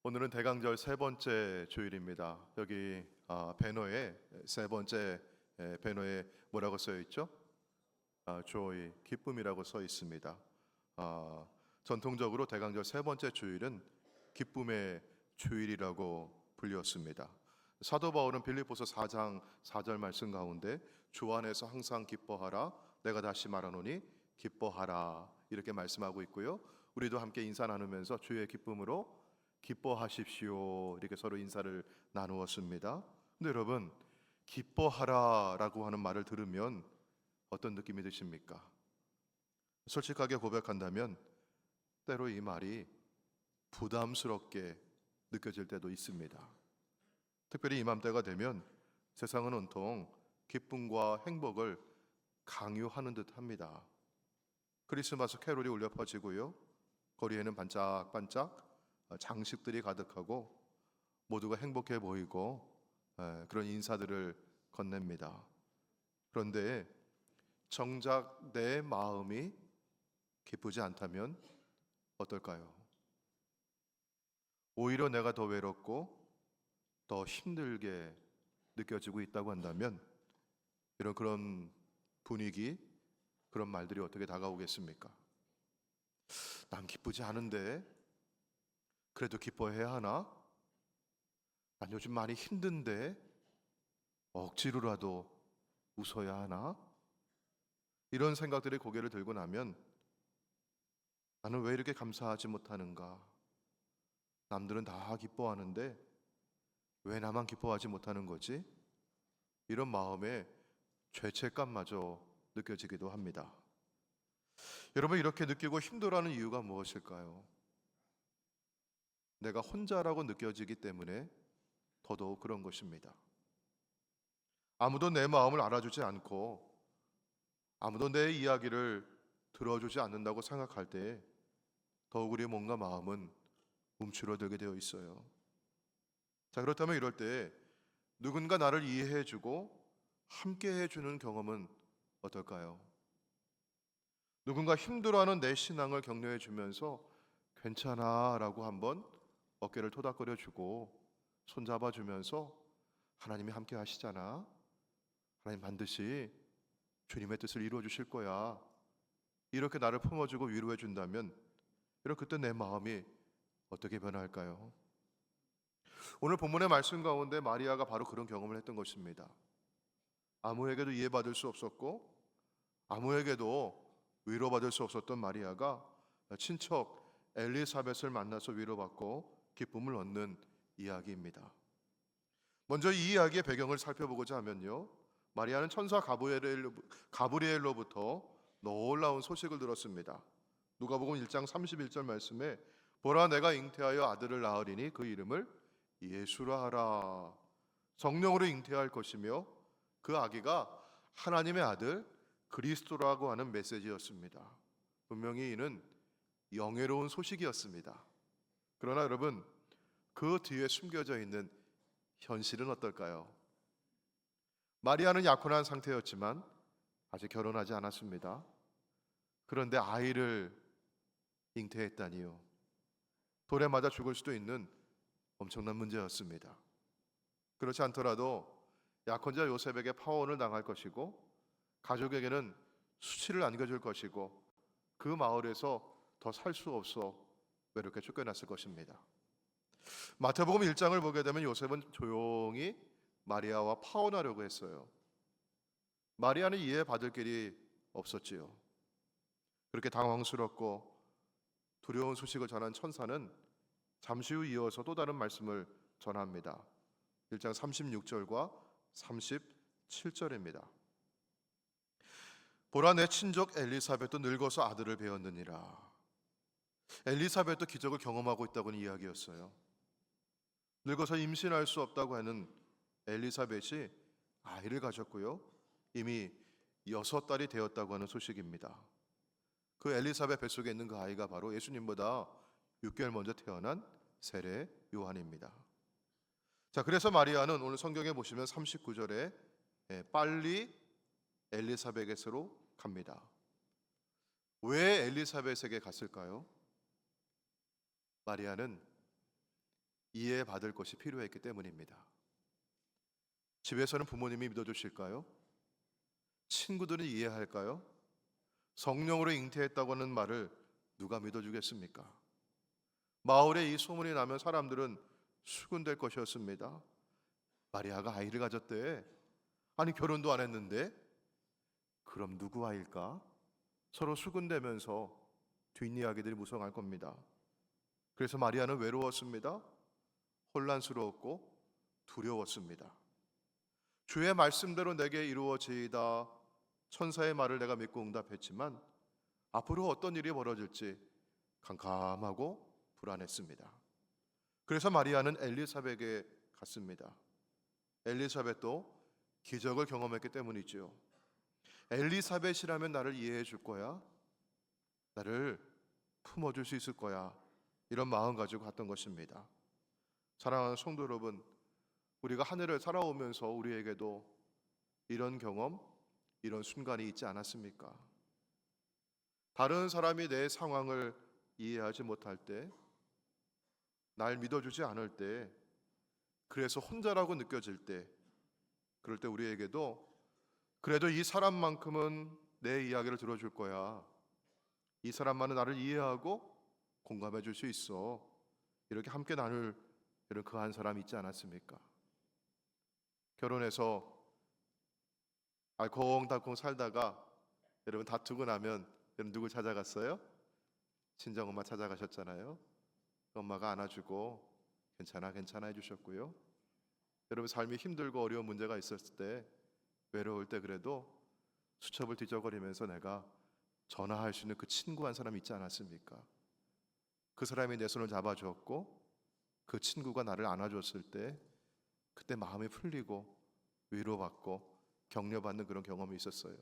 오늘은 대강절 세 번째 주일입니다. 여기 배너에 세 번째 배너에 뭐라고 써 있죠? joy, 기쁨이라고 써 있습니다. 전통적으로 대강절 세 번째 주일은 기쁨의 주일이라고 불렸습니다. 사도 바울은 빌립보서 4장 4절 말씀 가운데 주 안에서 항상 기뻐하라, 내가 다시 말하노니 기뻐하라, 이렇게 말씀하고 있고요. 우리도 함께 인사 나누면서 주의 기쁨으로 기뻐하십시오, 이렇게 서로 인사를 나누었습니다. 근데 여러분, 기뻐하라라고 하는 말을 들으면 어떤 느낌이 드십니까? 솔직하게 고백한다면 때로 이 말이 부담스럽게 느껴질 때도 있습니다. 특별히 이맘때가 되면 세상은 온통 기쁨과 행복을 강요하는 듯 합니다. 크리스마스 캐롤이 울려 퍼지고요, 거리에는 반짝반짝 장식들이 가득하고 모두가 행복해 보이고 그런 인사들을 건넵니다. 그런데 정작 내 마음이 기쁘지 않다면 어떨까요? 오히려 내가 더 외롭고 더 힘들게 느껴지고 있다고 한다면 그런 분위기, 그런 말들이 어떻게 다가오겠습니까? 난 기쁘지 않은데 그래도 기뻐해야 하나? 난 요즘 많이 힘든데 억지로라도 웃어야 하나? 이런 생각들이 고개를 들고 나면 나는 왜 이렇게 감사하지 못하는가? 남들은 다 기뻐하는데 왜 나만 기뻐하지 못하는 거지? 이런 마음에 죄책감마저 느껴지기도 합니다. 여러분, 이렇게 느끼고 힘들어하는 이유가 무엇일까요? 내가 혼자라고 느껴지기 때문에 더더욱 그런 것입니다. 아무도 내 마음을 알아주지 않고 아무도 내 이야기를 들어주지 않는다고 생각할 때 더욱 우리의 몸과 마음은 움츠러들게 되어 있어요. 자, 그렇다면 이럴 때 누군가 나를 이해해주고 함께해주는 경험은 어떨까요? 누군가 힘들어하는 내 신앙을 격려해주면서 괜찮아 라고 한번 어깨를 토닥거려주고 손잡아주면서 하나님이 함께 하시잖아, 하나님 반드시 주님의 뜻을 이루어 주실 거야, 이렇게 나를 품어주고 위로해 준다면 그때 내 마음이 어떻게 변할까요? 오늘 본문의 말씀 가운데 마리아가 바로 그런 경험을 했던 것입니다. 아무에게도 이해받을 수 없었고 아무에게도 위로받을 수 없었던 마리아가 친척 엘리사벳을 만나서 위로받고 기쁨을 얻는 이야기입니다. 먼저 이 이야기의 배경을 살펴보고자 하면요, 마리아는 천사 가브리엘로부터 놀라운 소식을 들었습니다. 누가복음 1장 31절 말씀에 보라, 내가 잉태하여 아들을 낳으리니 그 이름을 예수라 하라. 성령으로 잉태할 것이며 그 아기가 하나님의 아들 그리스도라고 하는 메시지였습니다. 분명히 이는 영예로운 소식이었습니다. 그러나 여러분, 그 뒤에 숨겨져 있는 현실은 어떨까요? 마리아는 약혼한 상태였지만 아직 결혼하지 않았습니다. 그런데 아이를 잉태했다니요. 돌에 맞아 죽을 수도 있는 엄청난 문제였습니다. 그렇지 않더라도 약혼자 요셉에게 파혼을 당할 것이고 가족에게는 수치를 안겨줄 것이고 그 마을에서 더 살 수 없어 외롭게 쫓겨났을 것입니다. 마태복음 1장을 보게 되면 요셉은 조용히 마리아와 파혼하려고 했어요. 마리아는 이해받을 길이 없었지요. 그렇게 당황스럽고 두려운 소식을 전한 천사는 잠시 후 이어서 또 다른 말씀을 전합니다. 1장 36절과 37절입니다. 보라, 내 친족 엘리사벳도 늙어서 아들을 배었느니라. 엘리사벳도 기적을 경험하고 있다고는 이야기였어요. 늙어서 임신할 수 없다고 하는 엘리사벳이 아이를 가졌고요, 이미 6달이 되었다고 하는 소식입니다. 그 엘리사벳 뱃속에 있는 그 아이가 바로 예수님보다 6개월 먼저 태어난 세례 요한입니다. 자, 그래서 마리아는 오늘 성경에 보시면 39절에 빨리 엘리사벳에게로 갑니다. 왜 엘리사벳에게 갔을까요? 마리아는 이해받을 것이 필요했기 때문입니다. 집에서는 부모님이 믿어주실까요? 친구들은 이해할까요? 성령으로 잉태했다고 하는 말을 누가 믿어주겠습니까? 마을에 이 소문이 나면 사람들은 수군될 것이었습니다. 마리아가 아이를 가졌대. 아니 결혼도 안 했는데? 그럼 누구 아이일까? 서로 수군대면서 뒷이야기들이 무성할 겁니다. 그래서 마리아는 외로웠습니다. 혼란스러웠고 두려웠습니다. 주의 말씀대로 내게 이루어지이다. 천사의 말을 내가 믿고 응답했지만 앞으로 어떤 일이 벌어질지 캄캄하고 불안했습니다. 그래서 마리아는 엘리사벳에게 갔습니다. 엘리사벳도 기적을 경험했기 때문이지요. 엘리사벳이라면 나를 이해해 줄 거야. 나를 품어줄 수 있을 거야. 이런 마음 가지고 갔던 것입니다. 사랑하는 성도 여러분, 우리가 한 해를 살아오면서 우리에게도 이런 경험, 이런 순간이 있지 않았습니까? 다른 사람이 내 상황을 이해하지 못할 때, 날 믿어주지 않을 때, 그래서 혼자라고 느껴질 때, 그럴 때 우리에게도 그래도 이 사람만큼은 내 이야기를 들어줄 거야. 이 사람만은 나를 이해하고 공감해 줄 수 있어. 이렇게 함께 나눌 이런 그 한 사람 있지 않았습니까? 결혼해서 알콩달콩 살다가 여러분 다투고 나면 여러분 누굴 찾아갔어요? 친정엄마 찾아가셨잖아요. 엄마가 안아주고 괜찮아 괜찮아 해주셨고요. 여러분 삶이 힘들고 어려운 문제가 있었을 때, 외로울 때 그래도 수첩을 뒤적거리면서 내가 전화할 수 있는 그 친구 한 사람 있지 않았습니까? 그 사람이 내 손을 잡아주었고 그 친구가 나를 안아줬을 때 그때 마음이 풀리고 위로받고 격려받는 그런 경험이 있었어요.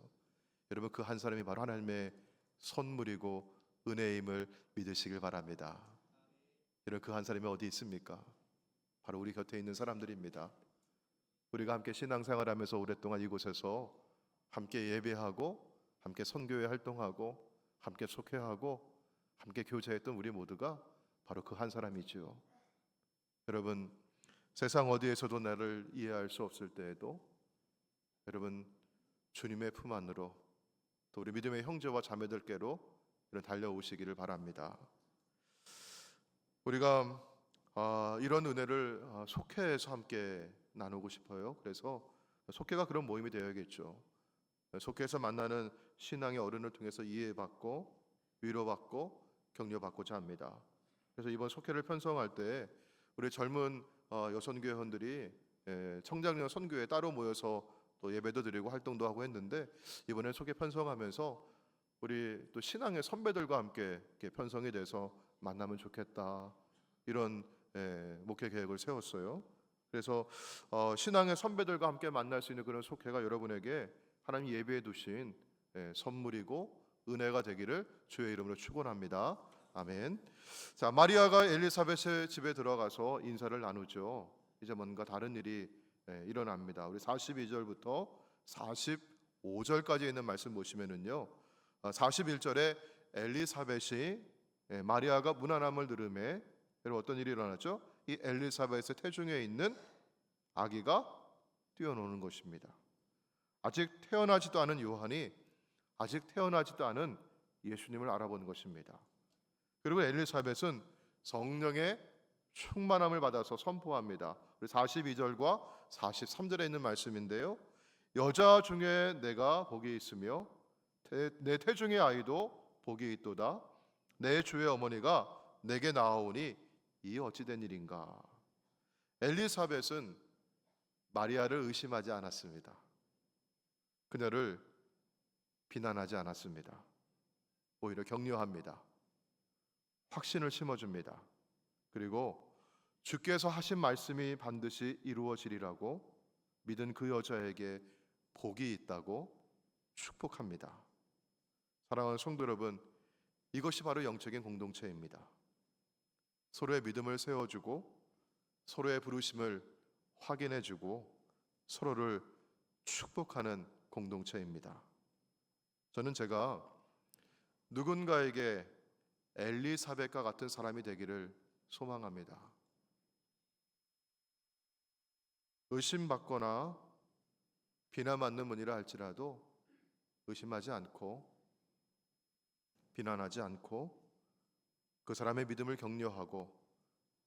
여러분 그 한 사람이 바로 하나님의 선물이고 은혜임을 믿으시길 바랍니다. 여러분 그 한 사람이 어디 있습니까? 바로 우리 곁에 있는 사람들입니다. 우리가 함께 신앙생활하면서 오랫동안 이곳에서 함께 예배하고 함께 선교회 활동하고 함께 속회하고 함께 교제했던 우리 모두가 바로 그 한 사람이지요. 여러분 세상 어디에서도 나를 이해할 수 없을 때에도 여러분 주님의 품 안으로 또 우리 믿음의 형제와 자매들께로 달려오시기를 바랍니다. 우리가 이런 은혜를 속회에서 함께 나누고 싶어요. 그래서 속회가 그런 모임이 되어야겠죠. 속회에서 만나는 신앙의 어른을 통해서 이해받고 위로받고 격려받고자 합니다. 그래서 이번 속회를 편성할 때 우리 젊은 여선교회원들이 청장년 선교회에 따로 모여서 또 예배도 드리고 활동도 하고 했는데, 이번에 속회 편성하면서 우리 또 신앙의 선배들과 함께 이렇게 편성이 돼서 만나면 좋겠다, 이런 목회 계획을 세웠어요. 그래서 신앙의 선배들과 함께 만날 수 있는 그런 속회가 여러분에게 하나님 예비해 두신 선물이고 은혜가 되기를 주의 이름으로 축원합니다. 아멘. 자, 마리아가 엘리사벳의 집에 들어가서 인사를 나누죠. 이제 뭔가 다른 일이 일어납니다. 우리 42절부터 45절까지 있는 말씀 보시면은요, 41절에 엘리사벳이 마리아가 문안함을 들음에 여러분 어떤 일이 일어났죠? 이 엘리사벳의 태중에 있는 아기가 뛰어노는 것입니다. 아직 태어나지도 않은 요한이 아직 태어나지도 않은 예수님을 알아보는 것입니다. 그리고 엘리사벳은 성령의 충만함을 받아서 선포합니다. 42절과 43절에 있는 말씀인데요, 여자 중에 내가 복이 있으며 내 태중의 아이도 복이 있도다. 내 주의 어머니가 내게 나아오니 이 어찌된 일인가. 엘리사벳은 마리아를 의심하지 않았습니다. 그녀를 비난하지 않았습니다. 오히려 격려합니다. 확신을 심어줍니다. 그리고 주께서 하신 말씀이 반드시 이루어지리라고 믿은 그 여자에게 복이 있다고 축복합니다. 사랑하는 성도 여러분, 이것이 바로 영적인 공동체입니다. 서로의 믿음을 세워주고 서로의 부르심을 확인해주고 서로를 축복하는 공동체입니다. 저는 제가 누군가에게 엘리사벳과 같은 사람이 되기를 소망합니다. 의심받거나 비난받는 분이라 할지라도 의심하지 않고 비난하지 않고 그 사람의 믿음을 격려하고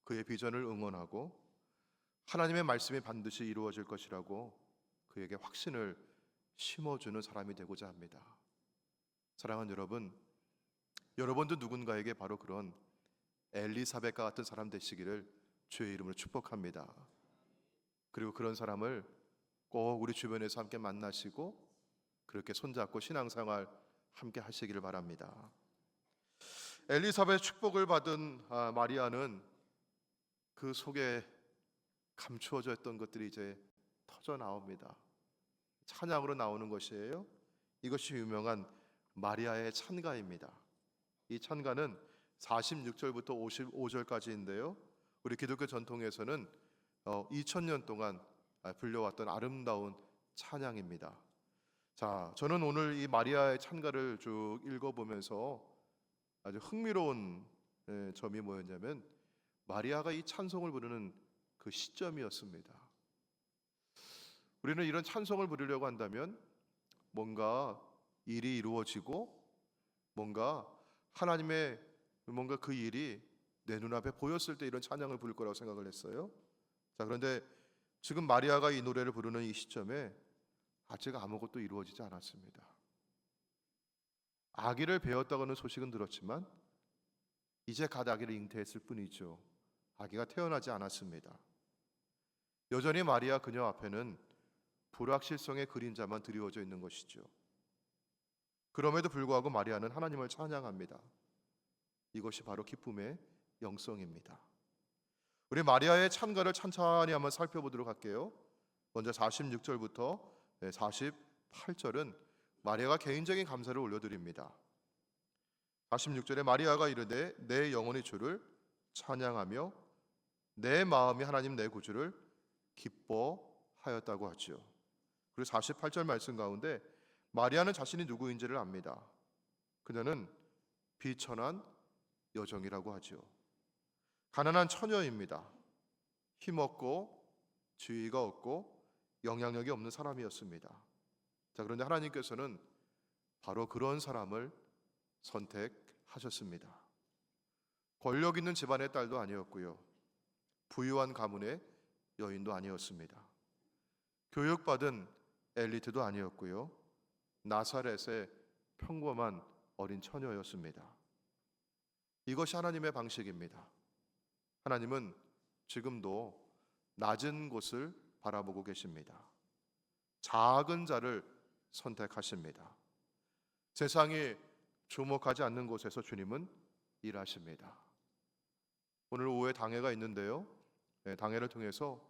그의 비전을 응원하고 하나님의 말씀이 반드시 이루어질 것이라고 그에게 확신을 심어주는 사람이 되고자 합니다. 사랑하는 여러분, 여러분도 누군가에게 바로 그런 엘리사벳과 같은 사람 되시기를 주의 이름으로 축복합니다. 그리고 그런 사람을 꼭 우리 주변에서 함께 만나시고 그렇게 손잡고 신앙생활 함께 하시기를 바랍니다. 엘리사벳 축복을 받은 마리아는 그 속에 감추어져 있던 것들이 이제 터져 나옵니다. 찬양으로 나오는 것이에요. 이것이 유명한 마리아의 찬가입니다. 이 찬가는 46절부터 55절까지인데요. 우리 기독교 전통에서는 2000년 동안 불려왔던 아름다운 찬양입니다. 자, 저는 오늘 이 마리아의 찬가를 쭉 읽어보면서 아주 흥미로운 점이 뭐였냐면 마리아가 이 찬송을 부르는 그 시점이었습니다. 우리는 이런 찬송을 부르려고 한다면 뭔가 일이 이루어지고 뭔가 하나님의 뭔가 그 일이 내 눈앞에 보였을 때 이런 찬양을 부를 거라고 생각을 했어요. 자, 그런데 지금 마리아가 이 노래를 부르는 이 시점에 아직 아무것도 이루어지지 않았습니다. 아기를 배웠다고는 소식은 들었지만 이제 갓 아기를 잉태했을 뿐이죠. 아기가 태어나지 않았습니다. 여전히 마리아 그녀 앞에는 불확실성의 그림자만 드리워져 있는 것이죠. 그럼에도 불구하고 마리아는 하나님을 찬양합니다. 이것이 바로 기쁨의 영성입니다. 우리 마리아의 찬가를 찬찬히 한번 살펴보도록 할게요. 먼저 46절부터 48절은 마리아가 개인적인 감사를 올려드립니다. 46절에 마리아가 이르되 내 영혼이 주를 찬양하며 내 마음이 하나님 내 구주를 기뻐하였다고 하죠. 그리고 48절 말씀 가운데 마리아는 자신이 누구인지를 압니다. 그녀는 비천한 여종이라고 하죠. 가난한 처녀입니다. 힘없고 지위가 없고 영향력이 없는 사람이었습니다. 자, 그런데 하나님께서는 바로 그런 사람을 선택하셨습니다. 권력 있는 집안의 딸도 아니었고요. 부유한 가문의 여인도 아니었습니다. 교육받은 엘리트도 아니었고요. 나사렛의 평범한 어린 처녀였습니다. 이것이 하나님의 방식입니다. 하나님은 지금도 낮은 곳을 바라보고 계십니다. 작은 자를 선택하십니다. 세상이 주목하지 않는 곳에서 주님은 일하십니다. 오늘 오후에 당회가 있는데요. 당회를 통해서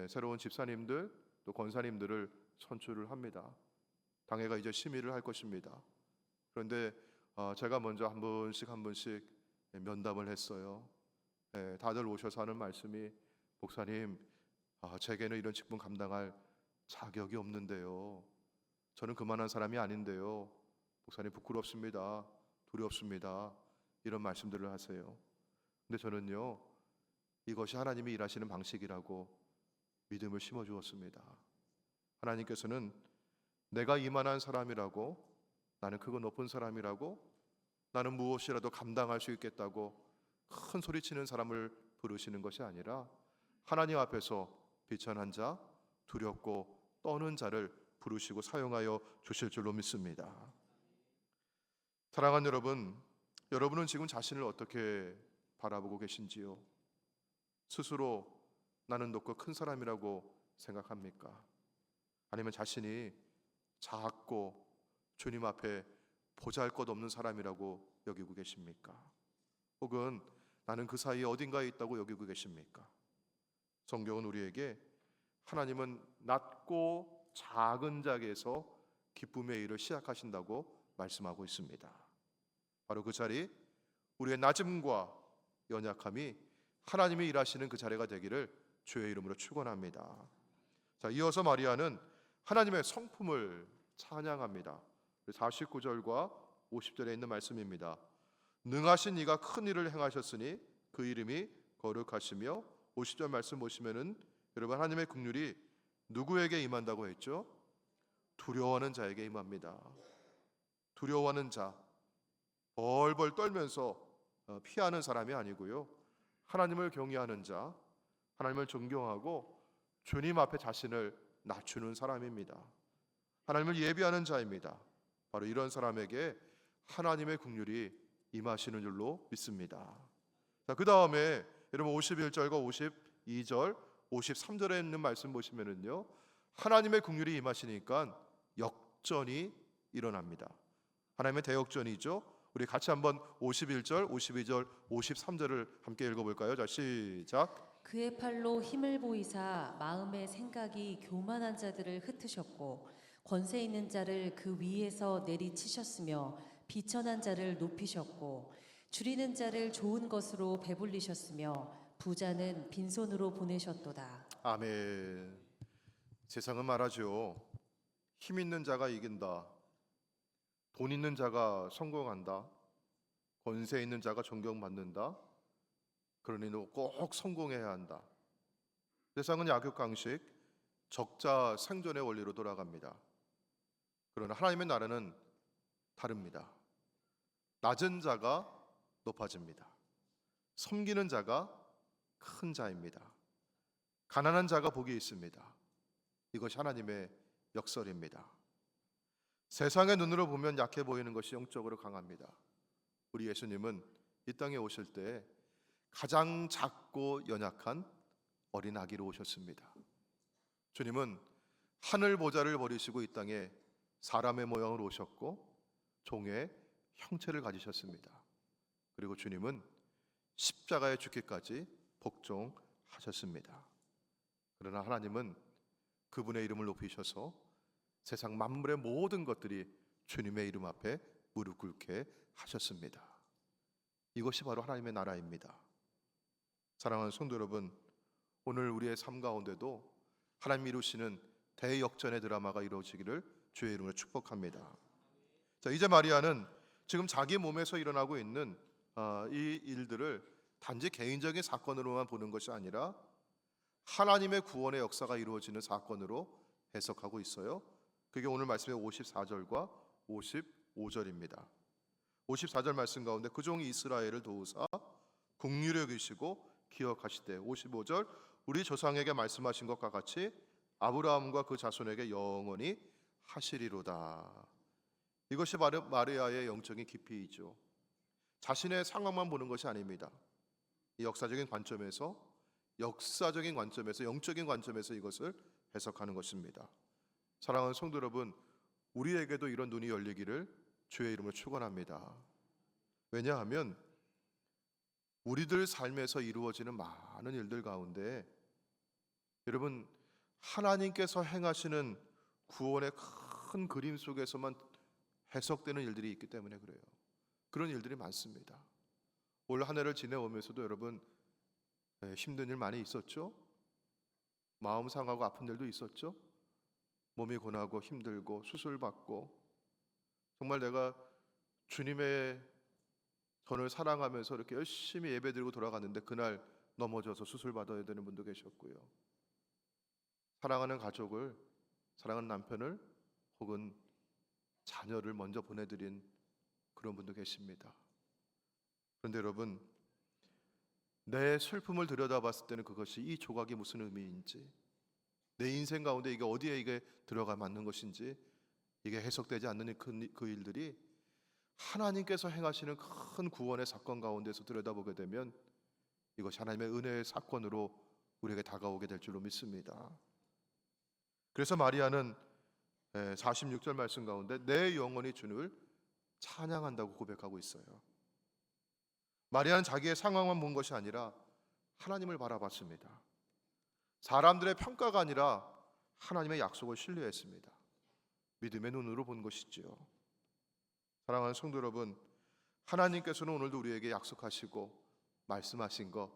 새로운 집사님들 또 권사님들을 선출을 합니다. 당회가 이제 심의를 할 것입니다. 그런데 제가 먼저 한 분씩 면담을 했어요. 다들 오셔서 하는 말씀이 목사님, 제게는 이런 직분 감당할 자격이 없는데요. 저는 그만한 사람이 아닌데요. 목사님 부끄럽습니다. 두렵습니다. 이런 말씀들을 하세요. 근데 저는요, 이것이 하나님이 일하시는 방식이라고 믿음을 심어 주었습니다. 하나님께서는 내가 이만한 사람이라고, 나는 크고 높은 사람이라고, 나는 무엇이라도 감당할 수 있겠다고 큰 소리치는 사람을 부르시는 것이 아니라 하나님 앞에서 비천한 자, 두렵고 떠는 자를 부르시고 사용하여 주실 줄로 믿습니다. 사랑하는 여러분, 여러분은 지금 자신을 어떻게 바라보고 계신지요? 스스로 나는 높고 큰 사람이라고 생각합니까? 아니면 자신이 작고 주님 앞에 보잘것없는 사람이라고 여기고 계십니까? 혹은 나는 그 사이에 어딘가에 있다고 여기고 계십니까? 성경은 우리에게 하나님은 낮고 작은 자에게서 기쁨의 일을 시작하신다고 말씀하고 있습니다. 바로 그 자리, 우리의 낮음과 연약함이 하나님이 일하시는 그 자리가 되기를 주의 이름으로 축원합니다. 자, 이어서 마리아는 하나님의 성품을 찬양합니다. 49절과 50절에 있는 말씀입니다. 능하신 이가 큰 일을 행하셨으니 그 이름이 거룩하시며, 50절 말씀 보시면은 여러분 하나님의 긍휼이 누구에게 임한다고 했죠? 두려워하는 자에게 임합니다. 두려워하는 자, 벌벌 떨면서 피하는 사람이 아니고요. 하나님을 경외하는 자, 하나님을 존경하고 주님 앞에 자신을 낮추는 사람입니다. 하나님을 예비하는 자입니다. 바로 이런 사람에게 하나님의 긍휼이 임하시는 줄로 믿습니다. 자, 그 다음에 여러분 51절과 52절, 53절에 있는 말씀 보시면은요, 하나님의 긍휼이 임하시니까 역전이 일어납니다. 하나님의 대역전이죠. 우리 같이 한번 51절, 52절, 53절을 함께 읽어볼까요? 자, 시작. 그의 팔로 힘을 보이사 마음의 생각이 교만한 자들을 흩으셨고 권세 있는 자를 그 위에서 내리치셨으며 비천한 자를 높이셨고 줄이는 자를 좋은 것으로 배불리셨으며 부자는 빈손으로 보내셨도다. 아멘. 세상은 말하죠. 힘 있는 자가 이긴다. 돈 있는 자가 성공한다. 권세 있는 자가 존경받는다. 그러니 너 꼭 성공해야 한다. 세상은 약육강식, 적자 생존의 원리로 돌아갑니다. 그러나 하나님의 나라는 다릅니다. 낮은 자가 높아집니다. 섬기는 자가 큰 자입니다. 가난한 자가 복이 있습니다. 이것이 하나님의 역설입니다. 세상의 눈으로 보면 약해 보이는 것이 영적으로 강합니다. 우리 예수님은 이 땅에 오실 때 가장 작고 연약한 어린 아기로 오셨습니다. 주님은 하늘 보좌를 버리시고 이 땅에 사람의 모양으로 오셨고 종의 형체를 가지셨습니다. 그리고 주님은 십자가에 죽기까지 복종하셨습니다. 그러나 하나님은 그분의 이름을 높이셔서 세상 만물의 모든 것들이 주님의 이름 앞에 무릎 꿇게 하셨습니다. 이것이 바로 하나님의 나라입니다. 사랑하는 성도 여러분, 오늘 우리의 삶 가운데도 하나님이 이루시는 대역전의 드라마가 이루어지기를 주의 이름으로 축복합니다. 자, 이제 마리아는 지금 자기 몸에서 일어나고 있는 이 일들을 단지 개인적인 사건으로만 보는 것이 아니라 하나님의 구원의 역사가 이루어지는 사건으로 해석하고 있어요. 그게 오늘 말씀의 54절과 55절입니다. 54절 말씀 가운데 그 종이 이스라엘을 도우사 긍휼히 여기시고 기억하시되, 55절 우리 조상에게 말씀하신 것과 같이 아브라함과 그 자손에게 영원히 하시리로다. 이것이 바로 마리아의 영적인 깊이이죠. 자신의 상황만 보는 것이 아닙니다. 이 역적인 관점에서 영적인 관점에서 이것을 해석하는 것입니다. 사랑하는 성도 여러분, 우리에게도 이런 눈이 열리기를 주의 이름으로 축원합니다. 왜냐하면 우리들 삶에서 이루어지는 많은 일들 가운데 여러분, 하나님께서 행하시는 구원의 큰 그림 속에서만 해석되는 일들이 있기 때문에 그래요. 그런 일들이 많습니다. 올 한 해를 지내오면서도 여러분 힘든 일 많이 있었죠? 마음 상하고 아픈 일도 있었죠? 몸이 고나고 힘들고 수술받고, 정말 내가 주님의 전을 사랑하면서 이렇게 열심히 예배드리고 돌아갔는데 그날 넘어져서 수술받아야 되는 분도 계셨고요. 사랑하는 가족을, 사랑하는 남편을 혹은 자녀를 먼저 보내드린 그런 분도 계십니다. 그런데 여러분, 내 슬픔을 들여다봤을 때는 그것이 이 조각이 무슨 의미인지, 내 인생 가운데 이게 어디에 이게 들어가 맞는 것인지, 이게 해석되지 않는 그 일들이 하나님께서 행하시는 큰 구원의 사건 가운데서 들여다보게 되면 이것이 하나님의 은혜의 사건으로 우리에게 다가오게 될 줄로 믿습니다. 그래서 마리아는 46절 말씀 가운데 내 영혼이 주를 찬양한다고 고백하고 있어요. 마리아는 자기의 상황만 본 것이 아니라 하나님을 바라봤습니다. 사람들의 평가가 아니라 하나님의 약속을 신뢰했습니다. 믿음의 눈으로 본 것이지요. 사랑하는 성도 여러분, 하나님께서는 오늘도 우리에게 약속하시고 말씀하신 것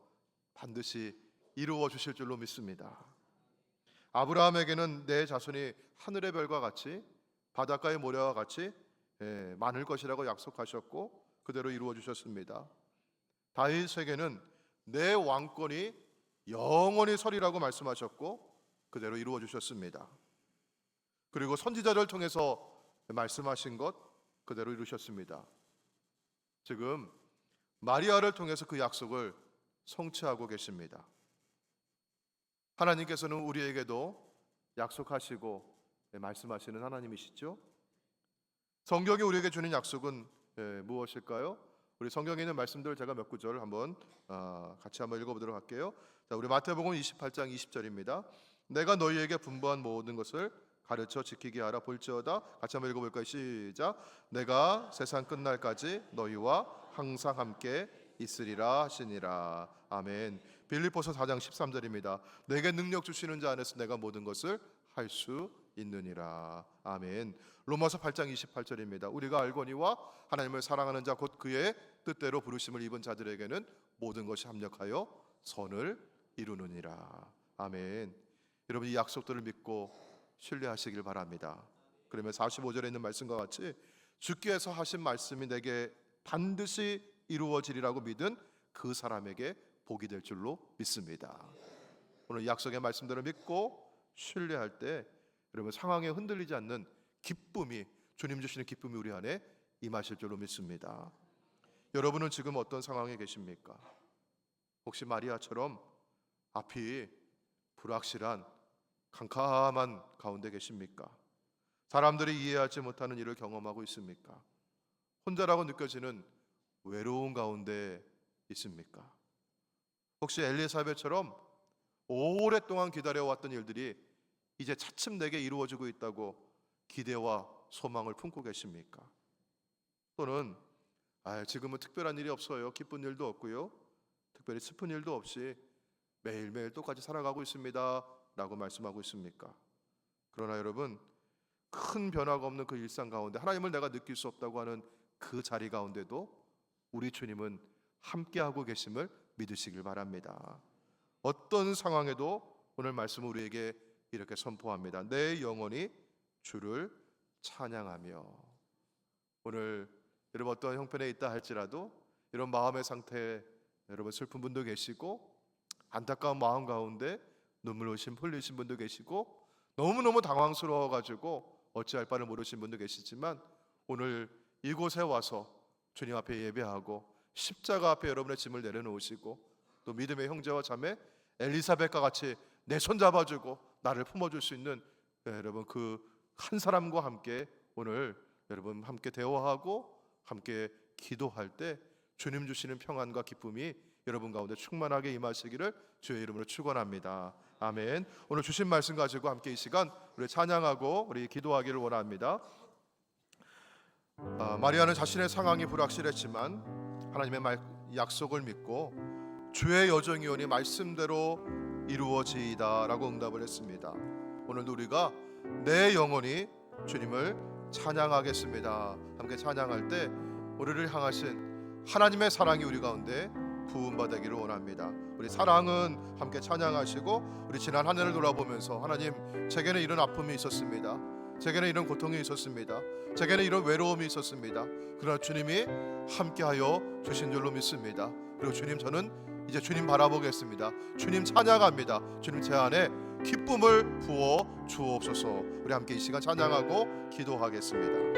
반드시 이루어 주실 줄로 믿습니다. 아브라함에게는 내 자손이 하늘의 별과 같이 바닷가의 모래와 같이 많을 것이라고 약속하셨고 그대로 이루어 주셨습니다. 다윗에게는 내 왕권이 영원히 서리라고 말씀하셨고 그대로 이루어 주셨습니다. 그리고 선지자를 통해서 말씀하신 것 그대로 이루셨습니다. 지금 마리아를 통해서 그 약속을 성취하고 계십니다. 하나님께서는 우리에게도 약속하시고 말씀하시는 하나님이시죠. 성경이 우리에게 주는 약속은 무엇일까요? 우리 성경에 있는 말씀들을 제가 몇 구절 한번 같이 한번 읽어보도록 할게요. 자, 우리 마태복음 28장 20절입니다. 내가 너희에게 분부한 모든 것을 가르쳐 지키게 하라. 볼지어다. 같이 한번 읽어볼까요? 시작. 내가 세상 끝날까지 너희와 항상 함께 있으리라 하시니라. 아멘. 빌립보서 4장 13절입니다. 내게 능력 주시는 자 안에서 내가 모든 것을 할 수 있느니라. 아멘. 로마서 8장 28절입니다. 우리가 알거니와 하나님을 사랑하는 자 곧 그의 뜻대로 부르심을 입은 자들에게는 모든 것이 합력하여 선을 이루느니라. 아멘. 여러분, 이 약속들을 믿고 신뢰하시길 바랍니다. 그러면 45절에 있는 말씀과 같이 주께서 하신 말씀이 내게 반드시 이루어지리라고 믿은 그 사람에게 복이 될 줄로 믿습니다. 오늘 약속의 말씀들을 믿고 신뢰할 때 여러분 상황에 흔들리지 않는 기쁨이, 주님 주시는 기쁨이 우리 안에 임하실 줄로 믿습니다. 여러분은 지금 어떤 상황에 계십니까? 혹시 마리아처럼 앞이 불확실한 캄캄한 가운데 계십니까? 사람들이 이해하지 못하는 일을 경험하고 있습니까? 혼자라고 느껴지는 외로운 가운데 있습니까? 혹시 엘리사벳처럼 오랫동안 기다려왔던 일들이 이제 차츰 내게 이루어지고 있다고 기대와 소망을 품고 계십니까? 또는 지금은 특별한 일이 없어요, 기쁜 일도 없고요, 특별히 슬픈 일도 없이 매일매일 똑같이 살아가고 있습니다 라고 말씀하고 있습니까? 그러나 여러분, 큰 변화가 없는 그 일상 가운데 하나님을 내가 느낄 수 없다고 하는 그 자리 가운데도 우리 주님은 함께하고 계심을 믿으시길 바랍니다. 어떤 상황에도 오늘 말씀은 우리에게 이렇게 선포합니다. 내 영혼이 주를 찬양하며. 오늘 여러분 어떠한 형편에 있다 할지라도 이런 마음의 상태에 여러분 슬픈 분도 계시고 안타까운 마음 가운데 눈물 흘리신 분도 계시고 너무너무 당황스러워가지고 어찌할 바를 모르신 분도 계시지만 오늘 이곳에 와서 주님 앞에 예배하고 십자가 앞에 여러분의 짐을 내려놓으시고 또 믿음의 형제와 자매 엘리사벳과 같이 내 손 잡아주고 나를 품어줄 수 있는 여러분 그 한 사람과 함께 오늘 여러분 함께 대화하고 함께 기도할 때 주님 주시는 평안과 기쁨이 여러분 가운데 충만하게 임하시기를 주의 이름으로 축원합니다. 아멘. 오늘 주신 말씀 가지고 함께 이 시간 우리 찬양하고 우리 기도하기를 원합니다. 마리아는 자신의 상황이 불확실했지만 하나님의 약속을 믿고 주의 여정이오니 말씀대로 이루어지이다 라고 응답을 했습니다. 오늘도 우리가 내 영혼이 주님을 찬양하겠습니다. 함께 찬양할 때 우리를 향하신 하나님의 사랑이 우리 가운데 부음받기를 원합니다. 우리 사랑은 함께 찬양하시고 우리 지난 한 해를 돌아보면서 하나님, 제게는 이런 아픔이 있었습니다. 제게는 이런 고통이 있었습니다. 제게는 이런 외로움이 있었습니다. 그러나 주님이 함께하여 주신 줄로 믿습니다. 그리고 주님, 저는 이제 주님 바라보겠습니다. 주님 찬양합니다. 주님 제 안에 기쁨을 부어 주옵소서. 우리 함께 이 시간 찬양하고 기도하겠습니다.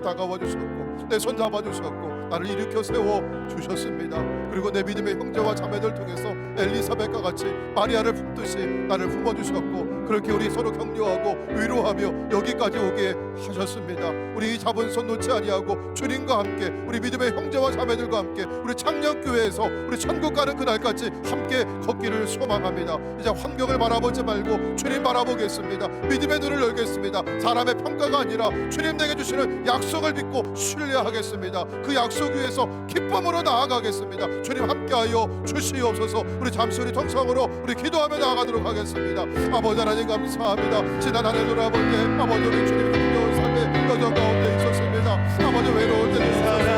다가와 주셨고 내 손 잡아 주셨고 나를 일으켜 세워 주셨습니다. 그리고 내 믿음의 형제와 자매들 통해서 엘리사벳과 같이 마리아를 품듯이 나를 품어주셨고 그렇게 우리 서로 격려하고 위로하며 여기까지 오게 하셨습니다. 우리 이 잡은 손 놓지 아니하고 주님과 함께 우리 믿음의 형제와 자매들과 함께 우리 창녕교회에서 우리 천국 가는 그날까지 함께 걷기를 소망합니다. 이제 환경을 바라보지 말고 주님 바라보겠습니다. 믿음의 눈을 열겠습니다. 사람의 평가가 아니라 주님 내게 주시는 약속을 믿고 신뢰하겠습니다. 그 약속 위에서 기쁨으로 나아가겠습니다. 주님 함께하여 주시옵소서. 우리 잠시 우리 통성으로 우리 기도하며 나아가도록 하겠습니다. 아버지 하나님 감사합니다. 지난 한 해 돌아볼 때 아버지 우리 주님 힘겨운 삶의 여정 가운데 있었습니다. 아버지 외로울 때도 있었습니다.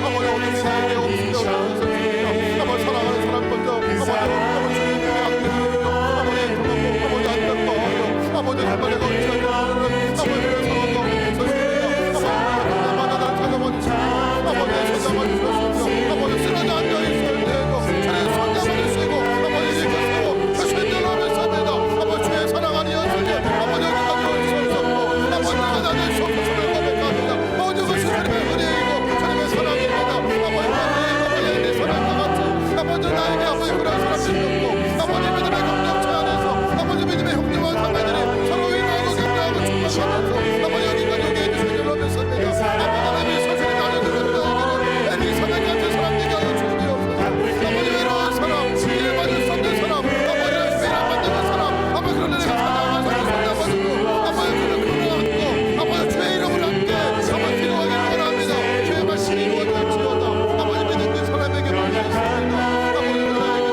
아버지 어둠이 나에게 없으며 있었습니다. 아버지 사랑하는 사람 먼저 아버지 주님에게 안겨드리며 아버지 안녕하여 아버지 정말 내가 의지하지 않는 아버지의 상황 가운데 있었습니다. 아버지 나를 찾아봐 주시고 아버지 찾아봐 주셨습니다. 아버지 쓰러져 앉아있을 때에도 주님 손잡아 주시고 아버지 이렇게 세워 주신대로 하셨습니다. 아버지 주의 사랑 아니었으니 아버지 여기까지 올 수 없었고 아버지 내가 나를 수 없음을 고백합니다. 모든 것이 주님의 은혜이고 주님의 사랑입니다. 아버지 내 사랑과 같이 아버지 나에게 아버지 그런 사람들이 없고 아버지 믿음의 공동체 안에서 아버지 믿음의 형제와 자매들이 서로 위로하고 격려하고 축복하면서 아버지 여기까지 오게 해주신 줄로 믿습니다. 아버지 내 소중히 나눠주는 나에게는 엘리사벳 같은 사람 되게 하여 주시옵소서. 아버지 외로운 사람 일 받을 수 없는 사람 아버지 회랑 만드는 사람 아버지 그런 데를 찾아가서 손잡아주고 아버지 그를 끌어안고 아버지 주의 이름을 함께 아버지 기도하기를 원합니다. 주의 말씀이 이루어질지어다. 아버지 믿는 그 사람에게 맡기겠습니다. 아버지 나에게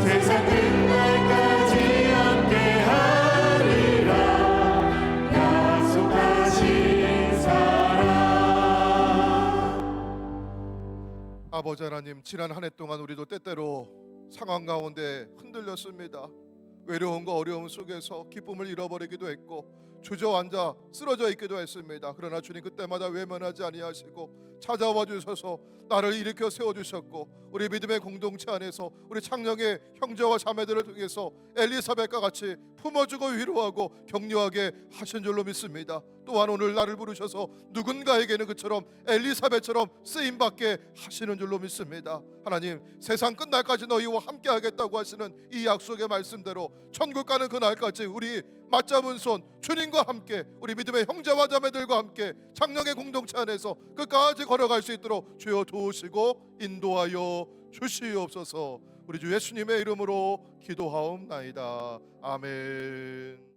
세상 끝날까지 함께하리라 약속하신 사랑. 아버지 하나님 지난 한 해 동안 우리도 때때로 상황 가운데 흔들렸습니다. 외로움과 어려움 속에서 기쁨을 잃어버리기도 했고 주저앉아 쓰러져 있기도 했습니다. 그러나 주님 그때마다 외면하지 아니하시고 찾아와 주셔서 나를 일으켜 세워주셨고 우리 믿음의 공동체 안에서 우리 창녕의 형제와 자매들을 통해서 엘리사벳과 같이 품어주고 위로하고 격려하게 하신 줄로 믿습니다. 또한 오늘 나를 부르셔서 누군가에게는 그처럼 엘리사벳처럼 쓰임받게 하시는 줄로 믿습니다. 하나님 세상 끝날까지 너희와 함께 하겠다고 하시는 이 약속의 말씀대로 천국 가는 그날까지 우리 맞잡은 손 주님과 함께 우리 믿음의 형제와 자매들과 함께 창녕의 공동체 안에서 끝까지 걸어갈 수 있도록 주여 도우시고 인도하여 주시옵소서. 우리 주 예수님의 이름으로 기도하옵나이다. 아멘.